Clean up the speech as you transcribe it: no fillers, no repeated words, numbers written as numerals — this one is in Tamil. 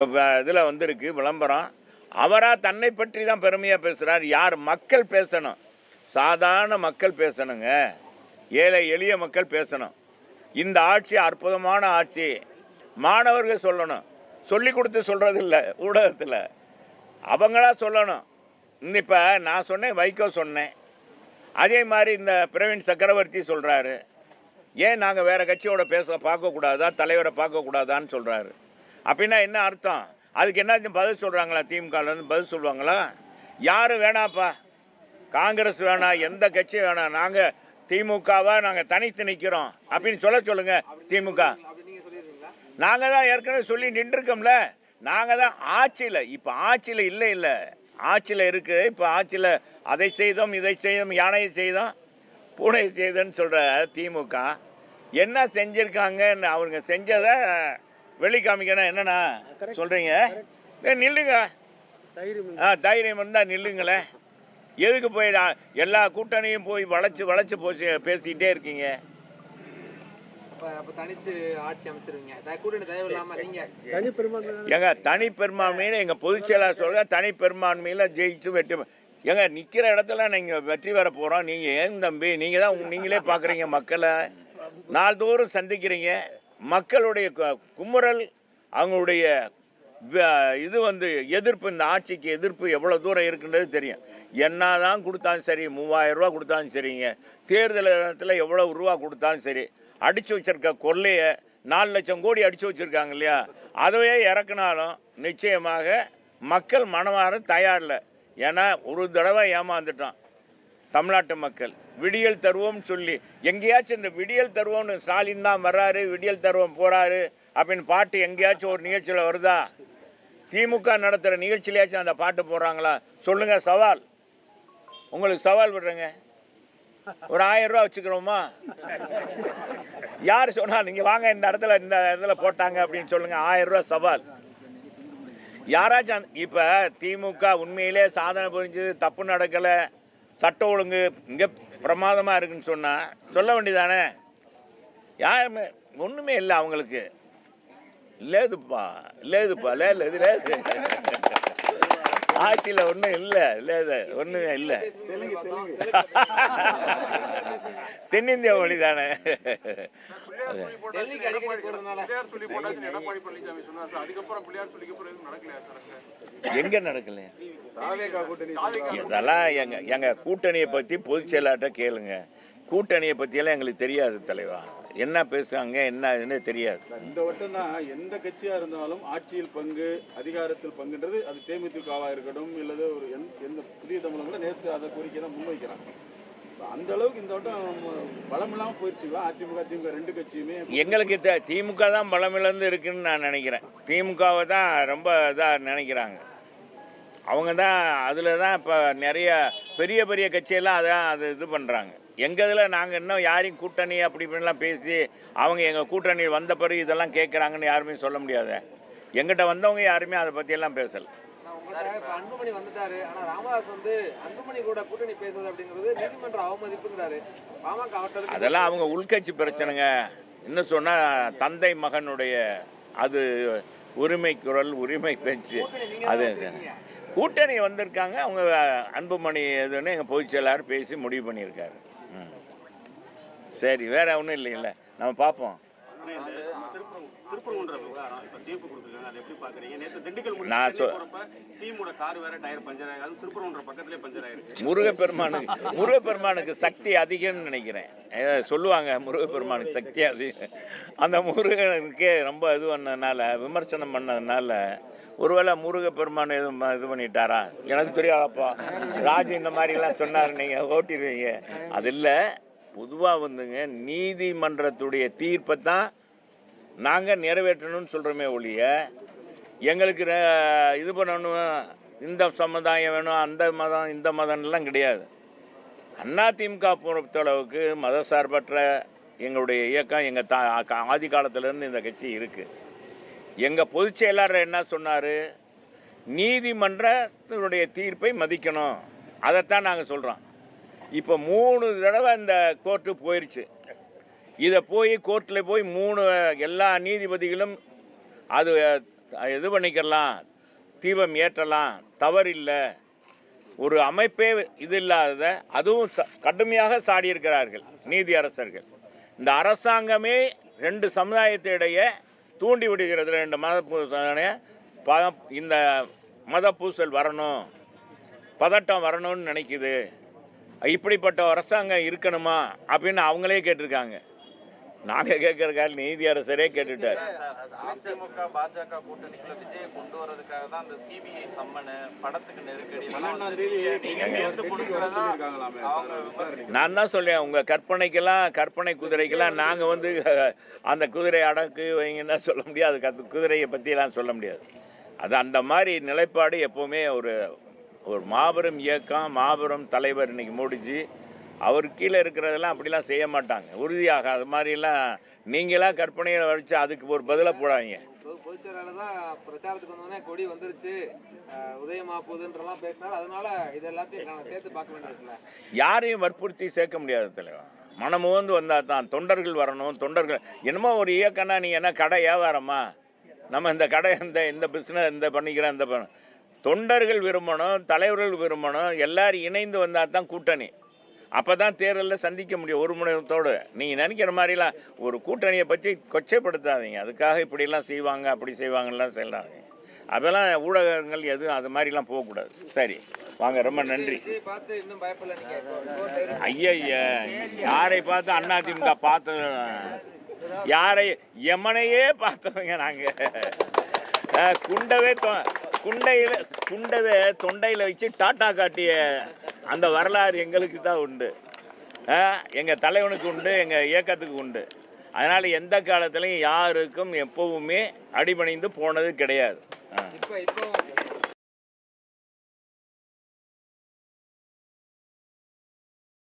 இதில் வந்திருக்கு விளம்பரம். அவராக தன்னை பற்றி தான் பெருமையாக பேசுகிறார். யார்? மக்கள் பேசணும், சாதாரண மக்கள் பேசணுங்க, ஏழை எளிய மக்கள் பேசணும். இந்த ஆட்சி அற்புதமான ஆட்சி, மாணவர்கள் சொல்லணும். சொல்லி கொடுத்து சொல்கிறதில்ல ஊடகத்தில், அவங்களா சொல்லணும். இப்போ நான் சொன்னேன், வைகோ சொன்னேன், அதே மாதிரி இந்த பிரவீன் சக்கரவர்த்தி சொல்கிறாரு. ஏன் நாங்கள் வேறு கட்சியோட பார்க்கக்கூடாதா, தலைவரை பார்க்கக்கூடாதான்னு சொல்கிறாரு. அப்படின்னா என்ன அர்த்தம்? அதுக்கு என்ன பதில் சொல்கிறாங்களா? திமுகலேருந்து பதில் சொல்லுவாங்களா? யாரும் வேணாப்பா, காங்கிரஸ் வேணாம், எந்த கட்சி வேணாம், நாங்கள் திமுகவா நாங்கள் தனித்து நிற்கிறோம் அப்படின்னு சொல்லுங்கள். திமுக நாங்கள் தான் ஏற்கனவே சொல்லி நின்றுருக்கோம்ல. நாங்கள் தான் ஆட்சியில், இப்போ ஆட்சியில் இல்லை ஆட்சியில் இருக்குது. இப்போ ஆட்சியில் அதை செய்தோம், இதை செய்தோம், யானையை செய்தோம், பூனை செய்தோன்னு சொல்கிற திமுக என்ன செஞ்சுருக்காங்கன்னு அவங்க செஞ்சதை வெளி காமிக்கணும். என்னண்ணா சொல்கிறீங்க? நில்லுங்க, தைரியம் இருந்தால் நில்லுங்களேன். எதுக்கு போய் எல்லா கூட்டணியும் போய் வளைச்சு பேசிக்கிட்டே இருக்கீங்க? எங்க தனிப்பெரும்பான்மையில எங்க பொதுச் செயலாளர் சொல்ற தனிப்பெரும்பான்மையில ஜெயிச்சு வெற்றி எங்க நிக்கிற இடத்துல நீங்க வெற்றி பெற போறோம். நீங்க ஏன் தம்பி, நீங்க தான் நீங்களே பாக்குறீங்க, மக்களை நாள்தோறும் சந்திக்கிறீங்க. மக்களுடைய குமுறல், அவங்களுடைய இது எதிர்ப்பு, இந்த ஆட்சிக்கு எதிர்ப்பு எவ்வளோ தூரம் இருக்குன்றது தெரியும். என்ன தான் கொடுத்தாலும் சரி, 3000 ரூபா கொடுத்தாலும் சரிங்க, தேர்தல் இடத்துல எவ்வளோ ரூபா கொடுத்தாலும் சரி, அடித்து வச்சிருக்க கொள்ளையை 4 லட்சம் கோடி அடித்து வச்சுருக்காங்க இல்லையா, அதவே இறக்குனாலும் நிச்சயமாக மக்கள் மனமாற தயாரில்லை. ஏன்னா ஒரு தடவை ஏமாந்துட்டோம் தமிழ்நாட்டு மக்கள். விடியல் தருவோம்னு சொல்லி எங்கேயாச்சும் இந்த விடியல் தருவோம்னு ஸ்டாலின் தான் வர்றாரு, விடியல் தருவோம் போகிறாரு அப்படின்னு பாட்டு எங்கேயாச்சும் ஒரு நிகழ்ச்சியில் வருதா? திமுக நடத்துகிற நிகழ்ச்சியிலேயாச்சும் அந்த பாட்டு போடுறாங்களா? சொல்லுங்கள். சவால், உங்களுக்கு சவால் விடுறேங்க. ஒரு 1000 ரூபா வச்சுக்கிறோமா? யார் சொன்னால் நீங்கள் வாங்க இந்த இடத்துல போட்டாங்க அப்படின்னு சொல்லுங்கள். 1000 ரூபா சவால். யாராச்சும் இப்போ திமுக உண்மையிலே சாதனை புரிஞ்சது, தப்பு நடக்கலை, சட்ட ஒழுங்கு இங்கே பிரமாதமாக இருக்குன்னு சொன்னால் சொல்ல வேண்டியதானே? யாருமே ஒன்றுமே இல்லை அவங்களுக்கு. லேதுப்பா ஆட்சியில் ஒன்றும் இல்லை, ஒன்றுமே இல்லை. தென்னிந்தியா மொழி தானே. எங்க நடக்கலையா? இதெல்லாம் எங்க கூட்டணியை பற்றி பொதுச் செயலாளர்கிட்ட கேளுங்க. கூட்டணியை பற்றியெல்லாம் எங்களுக்கு தெரியாது தலைவா. என்ன பேசுவாங்க என்ன தெரியாது. இந்த வட்டம் தான் எந்த கட்சியா இருந்தாலும் ஆட்சியில் பங்கு, அதிகாரத்தில் பங்குன்றது, அது தேமுதிகவா இருக்கட்டும் இல்லது ஒரு எந்த புதிய தமிழகம் கூட நேற்று அதை கோரிக்கை தான் முன்வைக்கிறாங்க. அந்த அளவுக்கு இந்த வட்டம் பலம் இல்லாம போயிடுச்சுங்களா? அதிமுக திமுக ரெண்டு கட்சியுமே. எங்களுக்கு திமுக தான் பலமிழந்து இருக்குன்னு நான் நினைக்கிறேன். திமுகவை தான் ரொம்ப இதாக நினைக்கிறாங்க. அவங்க தான் அதில் தான் இப்போ நிறைய பெரிய கட்சியெல்லாம் அது இது பண்ணுறாங்க. எங்கள் இதில் நாங்கள் இன்னும் யாரையும் கூட்டணி அப்படி இப்படின்லாம் பேசி அவங்க எங்கள் கூட்டணி வந்த பிறகு இதெல்லாம் கேட்குறாங்கன்னு யாருமே சொல்ல முடியாது. எங்கிட்ட வந்தவங்க யாருமே அதை பற்றியெல்லாம் பேசலை. அன்புமணி வந்துட்டாரு, ஆனா ராமதாஸ் அன்புமணி கூட கூட்டணி பேசுவது அப்படிங்கிறது நீதிமன்ற அவமதிப்புங்கிறாரு. அதெல்லாம் அவங்க உள்கட்சி பிரச்சனைங்க. இன்னும் சொன்னால் தந்தை மகனுடைய அது உரிமை குரல், உரிமை பேச்சு. அது கூட்டணி வந்திருக்காங்க. அவங்க அன்புமணி எதுன்னு எங்கள் பொதுச் செயலாளர் பேசி முடிவு பண்ணியிருக்காரு. சரி, வேற ஒன்றும் இல்லைங்கள, நம்ம பார்ப்போம். முருகப்பெருமானுக்கு சக்தி அதிகம்னு நினைக்கிறேன். சொல்லுவாங்க முருகப்பெருமானுக்கு சக்தி அதிகம். அந்த முருகனுக்கே ரொம்ப இது பண்ணதுனால, விமர்சனம் பண்ணதுனால ஒருவேளை முருகப்பெருமான் எதுவும் இது பண்ணிட்டாரா எனக்கு தெரியாதப்பா. ராஜு இந்த மாதிரிலாம் சொன்னார், நீங்கள் ஓட்டிடுவீங்க. அது இல்லை, பொதுவாக நீதிமன்றத்துடைய தீர்ப்பை தான் நாங்கள் நிறைவேற்றணும்னு சொல்கிறோமே ஒழிய, எங்களுக்கு இது பண்ணணும், இந்த சமுதாயம் வேணும், அந்த மதம் இந்த மதம்லாம் கிடையாது. அதிமுக பொறுத்தளவுக்கு மதசார்பற்ற எங்களுடைய இயக்கம் எங்கள் ஆதி காலத்திலேருந்து இந்த கட்சி இருக்குது. எங்கள் பொதுச் செயலாளர் என்ன சொன்னார்? நீதிமன்றத்தினுடைய தீர்ப்பை மதிக்கணும். அதைத்தான் நாங்கள் சொல்கிறோம். இப்போ 3 தடவை இந்த கோர்ட்டு போயிடுச்சு. இதை கோர்ட்டில் போய் 3 எல்லா நீதிபதிகளும் அது இது பண்ணிக்கலாம், தீபம் ஏற்றலாம், தவறில்லை. ஒரு அமைப்பே இது இல்லாத அதுவும் கடுமையாக சாடியிருக்கிறார்கள் நீதியரசர்கள். இந்த அரசாங்கமே 2 சமுதாயத்திடையே தூண்டி விடுகிறது. 2 மத இந்த மத பூசல் வரணும், பதட்டம் வரணும்னு நினைக்குது. இப்படிப்பட்ட அரசாங்கம் இருக்கணுமா அப்படின்னு அவங்களே கேட்டிருக்காங்க. நாங்கள் கேட்கறக்கால நீதியரசரே கேட்டுட்டார். அதிமுக பாஜக கூட்டணிக்குள்ள விஜயை கொண்டு வரதுக்காக தான் அந்த சிபிஐ சம்மனு, படத்துக்கு நெருக்கடி நான் தான் சொல்லேன், உங்கள் கற்பனை குதிரைக்கெல்லாம் நாங்கள் வந்து அந்த குதிரை அடக்கு வைங்கன்னா சொல்ல முடியாது, குதிரையை பற்றியெல்லாம் சொல்ல முடியாது. அது அந்த மாதிரி நிலைப்பாடு எப்போவுமே ஒரு மாபெரும் இயக்கம், மாபெரும் தலைவர் இன்னைக்கு மோடிஜி, அவர் கீழே இருக்கிறதெல்லாம் அப்படிலாம் செய்ய மாட்டாங்க உறுதியாக. அது மாதிரிலாம் நீங்களாம் கற்பனையை வச்சு அதுக்கு ஒரு பதிலாக போடாதீங்க. பொதுச்செயலாளர் தான் பிரச்சாரத்துக்கு வந்தோடனே கொடி வந்துருச்சு, உதயமா போகுதுன்றலாம் பேசினார். அதனால இது எல்லாத்தையும் நான் சேர்த்து பார்க்க வேண்டியிருக்குல்ல. யாரையும் வற்புறுத்தி சேர்க்க முடியாது தலைவர். மனமுவந்து வந்தால் தான் தொண்டர்கள் வரணும். தொண்டர்கள் என்னமோ ஒரு இயக்கம்னா நீங்கள் என்ன கடை வியாபாரமா, நம்ம இந்த கடை இந்த பிஸ்னஸ் இந்த பண்ணிக்கிறோம், இந்த தொண்டர்கள் விரும்பணும், தலைவர்கள் விரும்பணும், எல்லாரும் இணைந்து வந்தால் தான் கூட்டணி. அப்போ தான் தேர்தலில் சந்திக்க முடியும் ஒரு முனையத்தோடு. நீங்கள் நினைக்கிற மாதிரிலாம் ஒரு கூட்டணியை பற்றி கொச்சைப்படுத்தாதீங்க. அதுக்காக இப்படிலாம் செய்வாங்க அப்படி செய்வாங்கலாம் செய்யலாதீங்க. அதெல்லாம் ஊடகங்கள் எதுவும் அது மாதிரிலாம் போகக்கூடாது. சரி வாங்க, ரொம்ப நன்றி. ஐயா யாரை பார்த்து அதிமுக பார்த்து யாரை எமனையே பார்த்தவங்க நாங்கள். குண்டவே தொண்டையில் வச்சு டாட்டா காட்டிய அந்த வரலாறு எங்களுக்கு தான் உண்டு, எங்கள் தலைவனுக்கு உண்டு, எங்கள் இயக்கத்துக்கு உண்டு. அதனால் எந்த காலத்துலையும் யாருக்கும் எப்பவுமே அடிபணிந்து போனது கிடையாது.